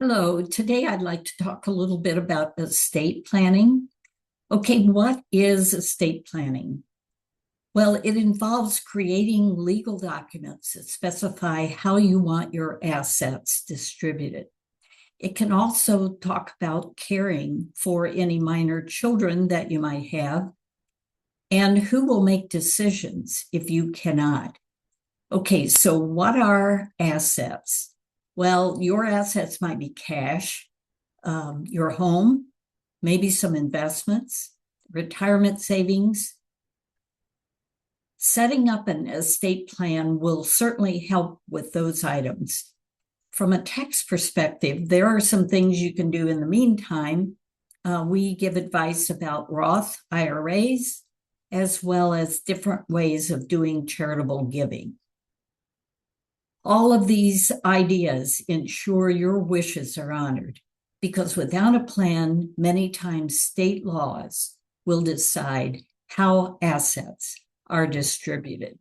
Hello, today I'd like to talk a little bit about estate planning. Okay, what is estate planning? Well, it involves creating legal documents that specify how you want your assets distributed. It can also talk about caring for any minor children that you might have and who will make decisions if you cannot. Okay, so what are assets? Well, your assets might be cash, your home, maybe some investments, retirement savings. Setting up an estate plan will certainly help with those items. From a tax perspective, there are some things you can do in the meantime. We give advice about Roth IRAs, as well as different ways of doing charitable giving. All of these ideas ensure your wishes are honored, because without a plan, many times state laws will decide how assets are distributed.